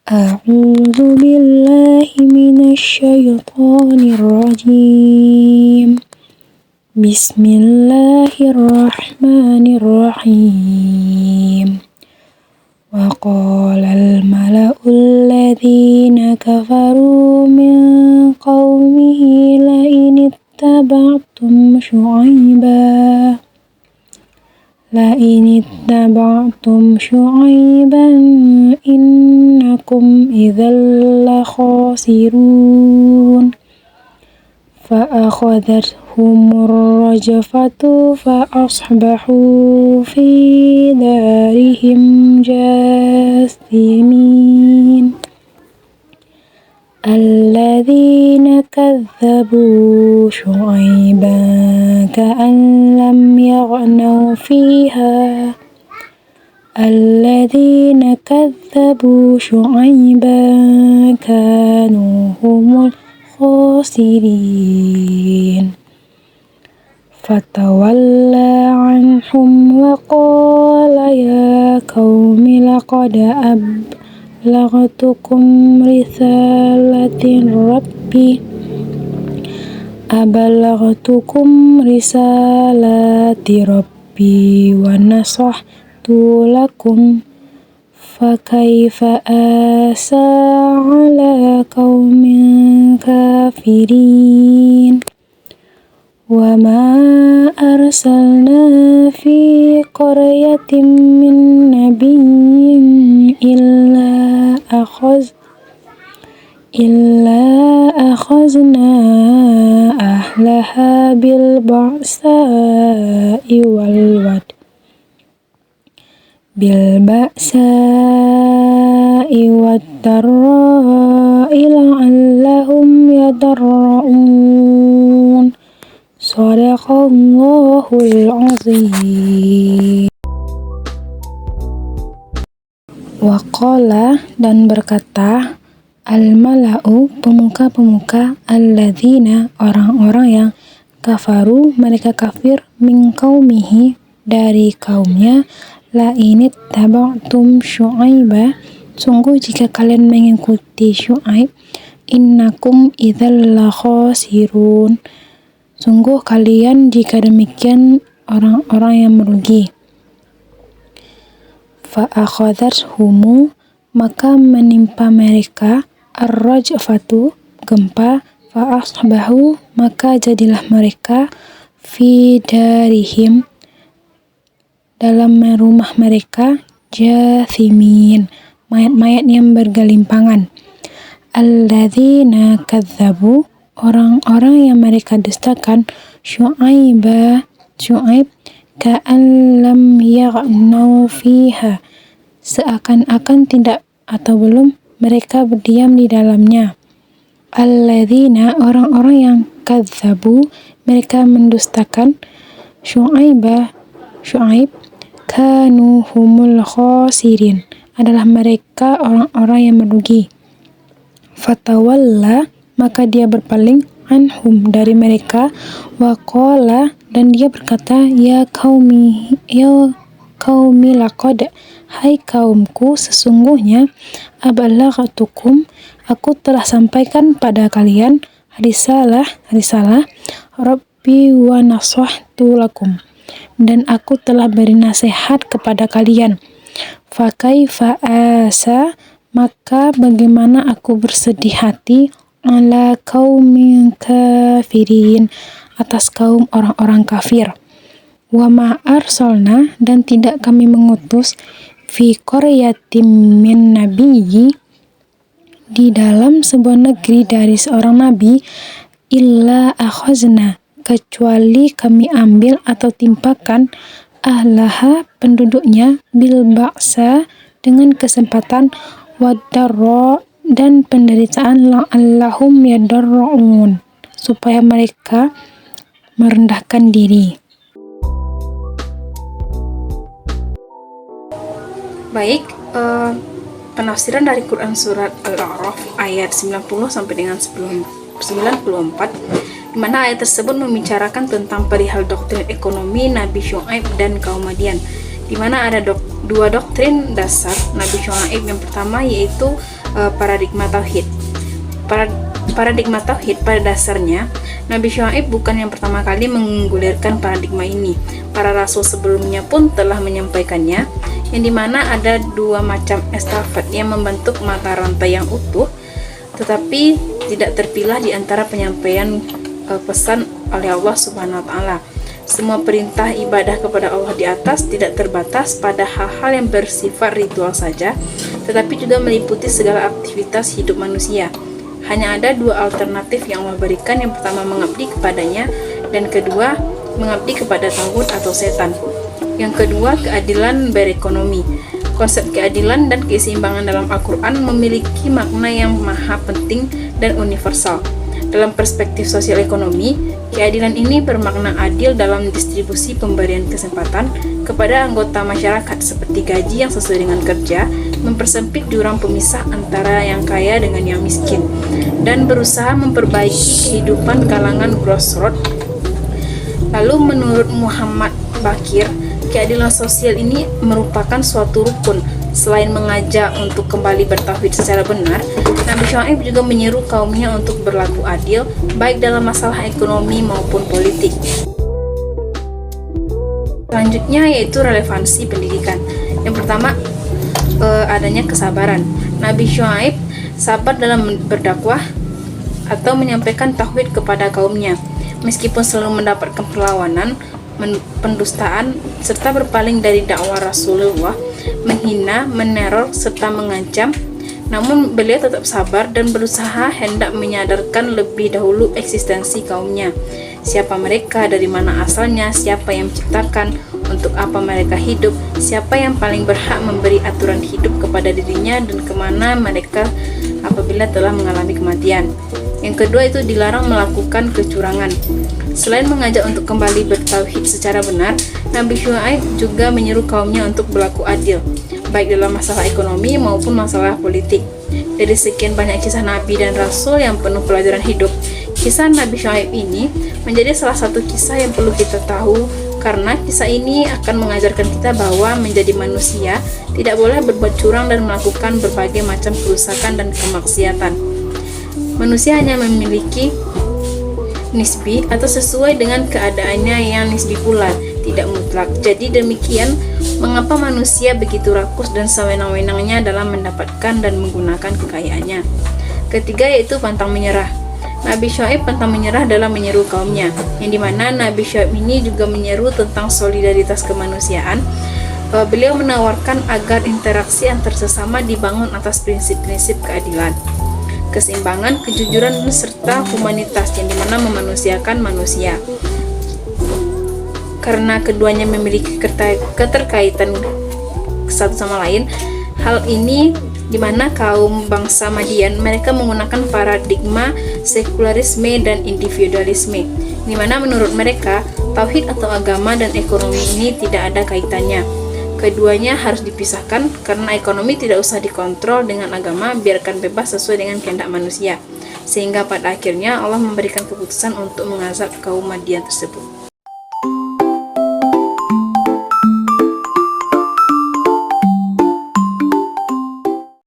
أعوذ بالله من الشيطان الرجيم بسم الله الرحمن الرحيم وقال الملأ الذين كفروا من قومه لئن اتبعتم شعيبا إنكم إذا لخاسرون فأخذتهم الرجفة فأصبحوا في دارهم جاثمين الذين كذبوا شعيبا كأن لم يغنوا فيها الذين كذبوا شعيبا كانوا هم الخاسرين فتولى عنهم وقال يا قوم لقد أبلغتكم رسالات ربي ونصحت لكم فكيف آسى على قوم كافرين وما أرسلنا في قرية من نبي إلا أخذنا أهلها بالبأساء والضراء لعلهم يضرعون Sadaqallahul azim. Waqala dan berkata al-mala'u pemuka-pemuka alladzina orang-orang yang kafaru mereka kafir min qaumihi dari kaumnya la init taba'tum syu'aiba sungguh jika kalian mengikuti Syu'aib innakum idzal la khasirun sungguh kalian jika demikian orang-orang yang merugi. Fa'akhadhathumu maka menimpa mereka ar-rajfatu gempa fa'asbahu maka jadilah mereka fi darihim dalam rumah mereka jathimin mayat-mayat yang bergelimpangan alladzina kadzabu orang-orang yang mereka dustakan Syu'aib ka'an lam yaghnau fiha seakan-akan tidak atau belum mereka berdiam di dalamnya alladzina orang-orang yang kadzabu mereka mendustakan Syu'aib kanu humul khasirin adalah mereka orang-orang yang merugi fatawalla maka dia berpaling anhum dari mereka waqala dan dia berkata ya qaumi laqad hai kaumku sesungguhnya ablaghtukum aku telah sampaikan pada kalian risalah Rabbi wa nasahtu lakum dan aku telah beri nasihat kepada kalian fakaifa asa maka bagaimana aku bersedih hati ala qaumin kafirin atas kaum orang-orang kafir wa ma arsalna dan tidak kami mengutus fi qaryatin min nabiyyi di dalam sebuah negeri dari seorang nabi illa akhazna kecuali kami ambil atau timpakan ahlaha penduduknya bil ba'sa dengan kesempatan wadarra dan penderitaan la'allahum yadarra'un supaya mereka merendahkan diri. Baik, penafsiran dari Quran surat Al-A'raf ayat 90 sampai dengan 94 di mana ayat tersebut membicarakan tentang perihal doktrin ekonomi Nabi Syu'aib dan kaum Madian di mana ada dua doktrin dasar Nabi Syuaib. Yang pertama yaitu paradigma tauhid. Paradigma tauhid pada dasarnya Nabi Syuaib bukan yang pertama kali menggulirkan paradigma ini. Para rasul sebelumnya pun telah menyampaikannya, yang dimana ada dua macam estafet yang membentuk mata rantai yang utuh, tetapi tidak terpilah di antara penyampaian pesan oleh Allah Subhanahu wa Ta'ala. Semua perintah ibadah kepada Allah di atas tidak terbatas pada hal-hal yang bersifat ritual saja, tetapi juga meliputi segala aktivitas hidup manusia. Hanya ada dua alternatif yang Allah berikan, yang pertama mengabdi kepadanya, dan kedua mengabdi kepada tauhid atau setan. Yang kedua, keadilan berekonomi. Konsep keadilan dan keseimbangan dalam Al-Quran memiliki makna yang maha penting dan universal. Dalam perspektif sosial ekonomi, keadilan ini bermakna adil dalam distribusi pemberian kesempatan kepada anggota masyarakat seperti gaji yang sesuai dengan kerja, mempersempit jurang pemisah antara yang kaya dengan yang miskin, dan berusaha memperbaiki kehidupan kalangan grassroots. Lalu menurut Muhammad Bakir, keadilan sosial ini merupakan suatu rukun. Selain mengajak untuk kembali bertauhid secara benar, Nabi Syuaib juga menyeru kaumnya untuk berlaku adil, baik dalam masalah ekonomi maupun politik. Selanjutnya yaitu relevansi pendidikan. Yang pertama, adanya kesabaran. Nabi Syuaib sabar dalam berdakwah atau menyampaikan tauhid kepada kaumnya, meskipun selalu mendapatkan perlawanan, pendustaan, serta berpaling dari dakwah Rasulullah, menghina, meneror, serta mengancam. Namun beliau tetap sabar dan berusaha hendak menyadarkan lebih dahulu eksistensi kaumnya. Siapa mereka, dari mana asalnya, siapa yang menciptakan, untuk apa mereka hidup, siapa yang paling berhak memberi aturan hidup kepada dirinya, dan kemana mereka apabila telah mengalami kematian. Yang kedua itu dilarang melakukan kecurangan. Selain mengajak untuk kembali bertauhid secara benar, Nabi Syuaib juga menyeru kaumnya untuk berlaku adil, baik dalam masalah ekonomi maupun masalah politik. Dari sekian banyak kisah Nabi dan Rasul yang penuh pelajaran hidup, kisah Nabi Syuaib ini menjadi salah satu kisah yang perlu kita tahu, karena kisah ini akan mengajarkan kita bahwa menjadi manusia tidak boleh berbuat curang dan melakukan berbagai macam kerusakan dan kemaksiatan. Manusia hanya memiliki nisbi atau sesuai dengan keadaannya yang nisbi pula, tidak mutlak. Jadi demikian mengapa manusia begitu rakus dan sewenang-wenangnya dalam mendapatkan dan menggunakan kekayaannya. Ketiga yaitu pantang menyerah. Nabi Syuaib pantang menyerah dalam menyeru kaumnya, yang dimana Nabi Syuaib ini juga menyeru tentang solidaritas kemanusiaan. Beliau menawarkan agar interaksi antar sesama dibangun atas prinsip-prinsip keadilan, keseimbangan, kejujuran, serta humanitas, yang dimana memanusiakan manusia. Karena keduanya memiliki keterkaitan satu sama lain, hal ini dimana kaum bangsa Madian mereka menggunakan paradigma sekularisme dan individualisme, dimana menurut mereka tauhid atau agama dan ekonomi ini tidak ada kaitannya. Keduanya harus dipisahkan karena ekonomi tidak usah dikontrol dengan agama, biarkan bebas sesuai dengan kehendak manusia. Sehingga pada akhirnya Allah memberikan keputusan untuk mengazab kaum Madian tersebut.